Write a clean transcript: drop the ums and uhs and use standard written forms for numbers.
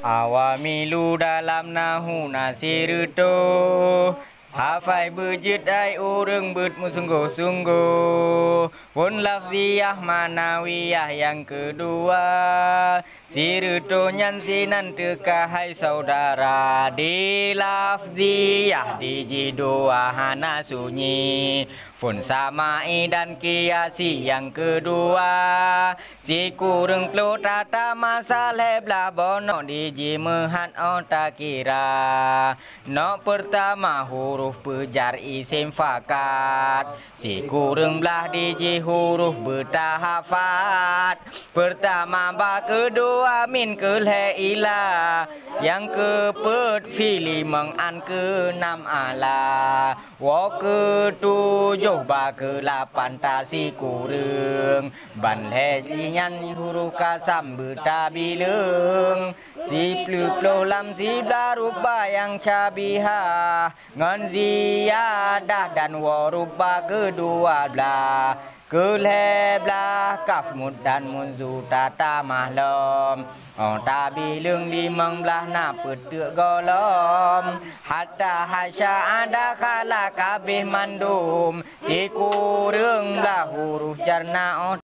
Awamilu dalam nahu nasiruto hafai bejit ai urang bertemu sungguh-sungguh. Pun lafziyah manawiyah yang kedua, siruto nyansinan teka hai saudara. Di lafziyah di jidua hana sunyi. Pun samai dan kiasi yang kedua, si kurang klo tata masalah belah bono di jimehat otak kira. No pertama huruf pejar isim fakat, si kurang belah di huruf bertahafat. Pertama ba kedua min kelhe ila, yang kepet fili mengan keenam ala. Wa ketujuh ba ke-8 tasi kurang, ban he nyan huruf kasam bertabileng. Si puluh lam si daruba yang syabihah, ngan ziyadah dan waruba kedua belah. Kelhe belah kaf mud dan munzu tata mahlum. Tabileng limang belah na petuk golom. Hatta hasya ada kala kabeh mandum. Si kurang belah huruf jarna